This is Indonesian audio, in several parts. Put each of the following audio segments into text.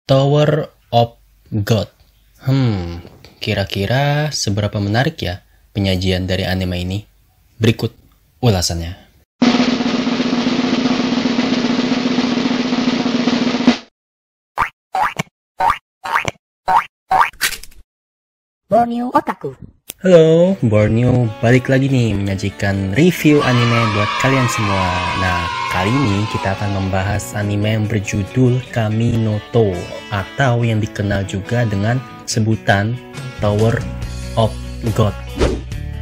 Tower of God. Kira-kira seberapa menarik ya penyajian dari anime ini? Berikut ulasannya. Borneo Otaku. Halo, Borneo balik lagi nih menyajikan review anime buat kalian semua. Nah, kali ini kita akan membahas anime yang berjudul Kami no To atau yang dikenal juga dengan sebutan Tower of God.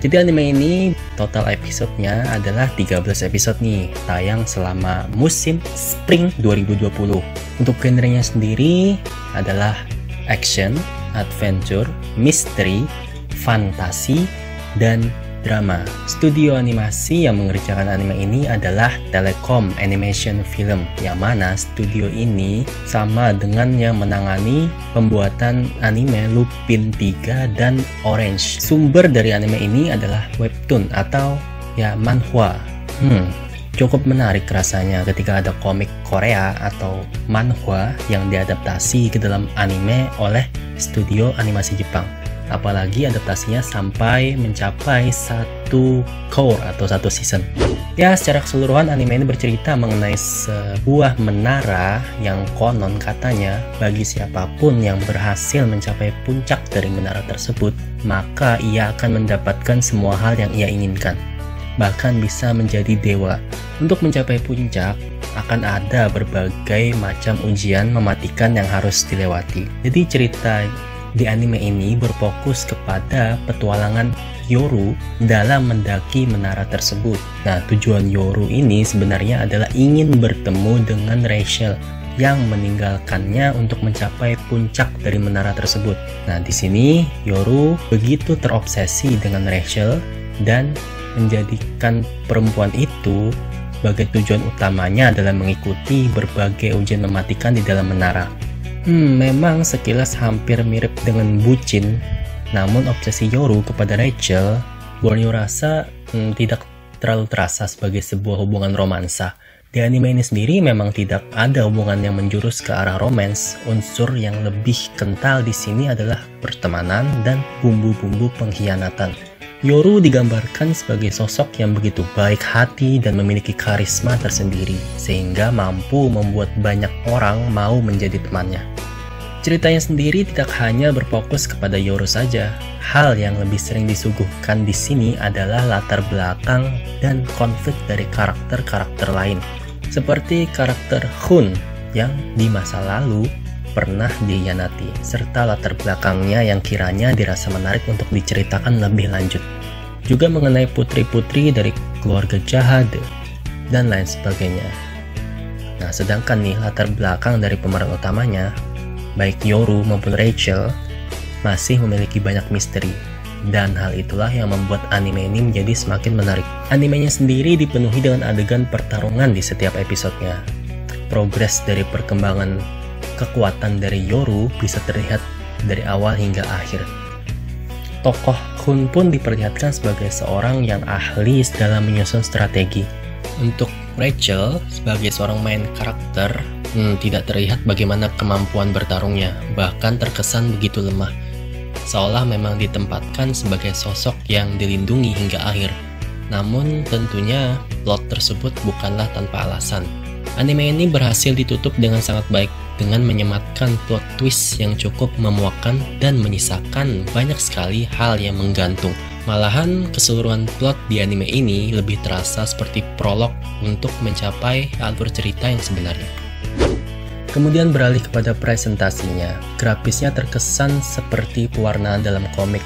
Jadi anime ini total episodenya adalah 13 episode nih, tayang selama musim Spring 2020. Untuk genrenya sendiri adalah action, adventure, misteri, fantasi, dan drama. Studio animasi yang mengerjakan anime ini adalah Telekom Animation Film, yang mana studio ini sama dengan yang menangani pembuatan anime Lupin 3 dan Orange. Sumber dari anime ini adalah webtoon atau ya manhwa. Cukup menarik rasanya ketika ada komik Korea atau manhwa yang diadaptasi ke dalam anime oleh studio animasi Jepang. Apalagi adaptasinya sampai mencapai satu cour atau satu season. Ya, secara keseluruhan anime ini bercerita mengenai sebuah menara yang konon katanya bagi siapapun yang berhasil mencapai puncak dari menara tersebut, maka ia akan mendapatkan semua hal yang ia inginkan. Bahkan bisa menjadi dewa. Untuk mencapai puncak, akan ada berbagai macam ujian mematikan yang harus dilewati. Jadi cerita di anime ini berfokus kepada petualangan Yoru dalam mendaki menara tersebut. Nah, tujuan Yoru ini sebenarnya adalah ingin bertemu dengan Rachel yang meninggalkannya untuk mencapai puncak dari menara tersebut. Nah, di sini Yoru begitu terobsesi dengan Rachel dan menjadikan perempuan itu sebagai tujuan utamanya adalah mengikuti berbagai ujian mematikan di dalam menara. Memang sekilas hampir mirip dengan bucin, namun obsesi Yoru kepada Rachel, Borneo rasa tidak terlalu terasa sebagai sebuah hubungan romansa. Di anime ini sendiri memang tidak ada hubungan yang menjurus ke arah romans. Unsur yang lebih kental di sini adalah pertemanan dan bumbu-bumbu pengkhianatan. Yoru digambarkan sebagai sosok yang begitu baik hati dan memiliki karisma tersendiri, sehingga mampu membuat banyak orang mau menjadi temannya. Ceritanya sendiri tidak hanya berfokus kepada Yoru saja. Hal yang lebih sering disuguhkan di sini adalah latar belakang dan konflik dari karakter-karakter lain, seperti karakter Hun yang di masa lalu pernah dikhianati, serta latar belakangnya yang kiranya dirasa menarik untuk diceritakan lebih lanjut. Juga mengenai putri-putri dari keluarga Jahade dan lain sebagainya. Nah, sedangkan nih latar belakang dari pemeran utamanya, baik Yoru maupun Rachel, masih memiliki banyak misteri. Dan hal itulah yang membuat anime ini menjadi semakin menarik. Animenya sendiri dipenuhi dengan adegan pertarungan di setiap episodenya. Progres dari perkembangan kekuatan dari Yoru bisa terlihat dari awal hingga akhir. Tokoh Hun pun diperlihatkan sebagai seorang yang ahli dalam menyusun strategi. Untuk Rachel sebagai seorang main karakter, tidak terlihat bagaimana kemampuan bertarungnya, bahkan terkesan begitu lemah, seolah memang ditempatkan sebagai sosok yang dilindungi hingga akhir. Namun tentunya plot tersebut bukanlah tanpa alasan. Anime ini berhasil ditutup dengan sangat baik dengan menyematkan plot twist yang cukup memuakkan dan menyisakan banyak sekali hal yang menggantung. Malahan keseluruhan plot di anime ini lebih terasa seperti prolog untuk mencapai alur cerita yang sebenarnya. Kemudian beralih kepada presentasinya. Grafisnya terkesan seperti pewarnaan dalam komik.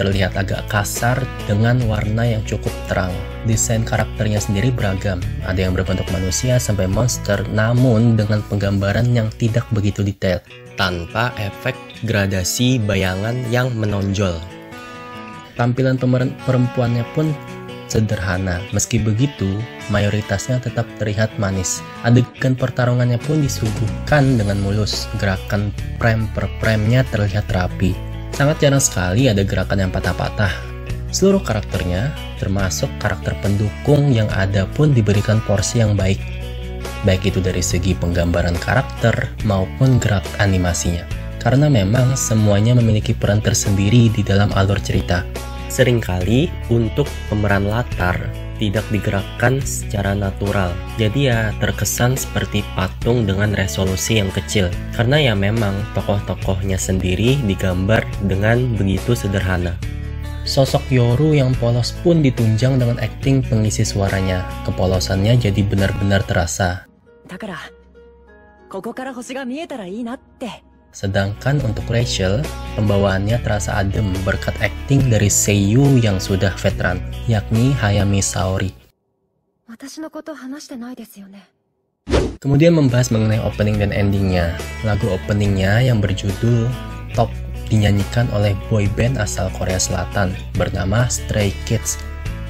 Terlihat agak kasar dengan warna yang cukup terang. Desain karakternya sendiri beragam, ada yang berbentuk manusia sampai monster, namun dengan penggambaran yang tidak begitu detail, tanpa efek gradasi bayangan yang menonjol. Tampilan pemeran perempuannya pun sederhana, meski begitu mayoritasnya tetap terlihat manis. Adegan pertarungannya pun disuguhkan dengan mulus, gerakan frame per frame-nya terlihat rapi. Sangat jarang sekali ada gerakan yang patah-patah. Seluruh karakternya, termasuk karakter pendukung yang ada pun diberikan porsi yang baik. baik itu dari segi penggambaran karakter maupun gerak animasinya. Karena memang semuanya memiliki peran tersendiri di dalam alur cerita. Seringkali untuk pemeran latar tidak digerakkan secara natural, jadi ya terkesan seperti patung dengan resolusi yang kecil. Karena ya memang tokoh-tokohnya sendiri digambar dengan begitu sederhana. Sosok Yoru yang polos pun ditunjang dengan akting pengisi suaranya. Kepolosannya jadi benar-benar terasa. Sedangkan untuk Rachel, pembawaannya terasa adem berkat akting dari seiyu yang sudah veteran, yakni Hayami Saori. Kemudian membahas mengenai opening dan endingnya. Lagu openingnya yang berjudul Top dinyanyikan oleh boyband asal Korea Selatan bernama Stray Kids.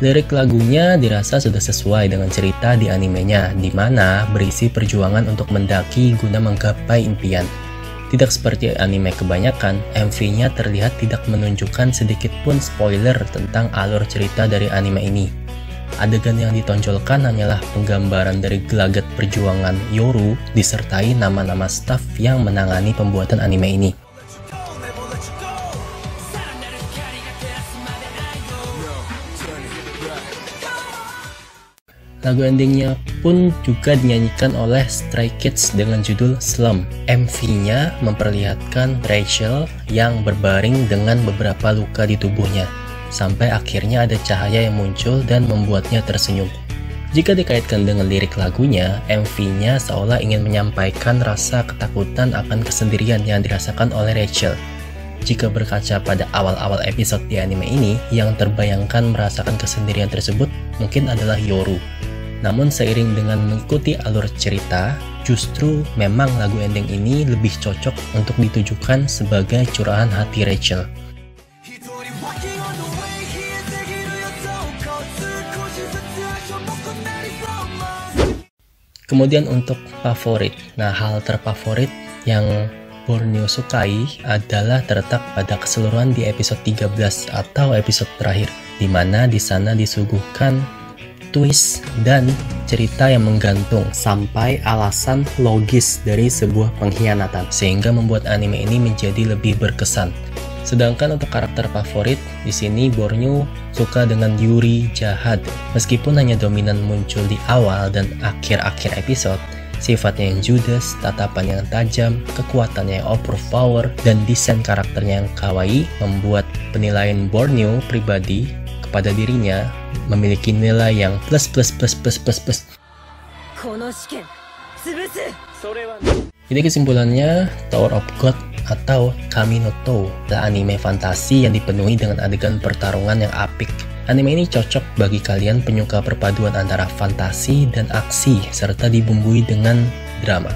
Lirik lagunya dirasa sudah sesuai dengan cerita di animenya, di mana berisi perjuangan untuk mendaki guna menggapai impian. Tidak seperti anime kebanyakan, MV-nya terlihat tidak menunjukkan sedikit pun spoiler tentang alur cerita dari anime ini. Adegan yang ditonjolkan hanyalah penggambaran dari gelagat perjuangan Yoru disertai nama-nama staf yang menangani pembuatan anime ini. Lagu endingnya pun juga dinyanyikan oleh Stray Kids dengan judul Slum. MV-nya memperlihatkan Rachel yang berbaring dengan beberapa luka di tubuhnya, sampai akhirnya ada cahaya yang muncul dan membuatnya tersenyum. Jika dikaitkan dengan lirik lagunya, MV-nya seolah ingin menyampaikan rasa ketakutan akan kesendirian yang dirasakan oleh Rachel. Jika berkaca pada awal-awal episode di anime ini, yang terbayangkan merasakan kesendirian tersebut mungkin adalah Yoru. Namun seiring dengan mengikuti alur cerita, justru memang lagu ending ini lebih cocok untuk ditujukan sebagai curahan hati Rachel. Kemudian untuk favorit. Nah, hal terfavorit yang Borneo sukai adalah terletak pada keseluruhan di episode 13 atau episode terakhir, di mana di sana disuguhkan twist dan cerita yang menggantung sampai alasan logis dari sebuah pengkhianatan, sehingga membuat anime ini menjadi lebih berkesan. Sedangkan untuk karakter favorit, di sini Borneo suka dengan Yuri jahat. Meskipun hanya dominan muncul di awal dan akhir-akhir episode, sifatnya yang judes, tatapan yang tajam, kekuatannya yang overpower, dan desain karakternya yang kawaii membuat penilaian Borneo pribadi pada dirinya memiliki nilai yang plus. Jadi kesimpulannya, Tower of God atau Kami no To adalah anime fantasi yang dipenuhi dengan adegan pertarungan yang apik. Anime ini cocok bagi kalian penyuka perpaduan antara fantasi dan aksi serta dibumbui dengan drama.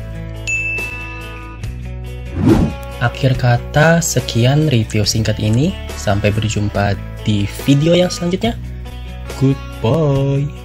Akhir kata, sekian review singkat ini. Sampai berjumpa di video yang selanjutnya. Goodbye.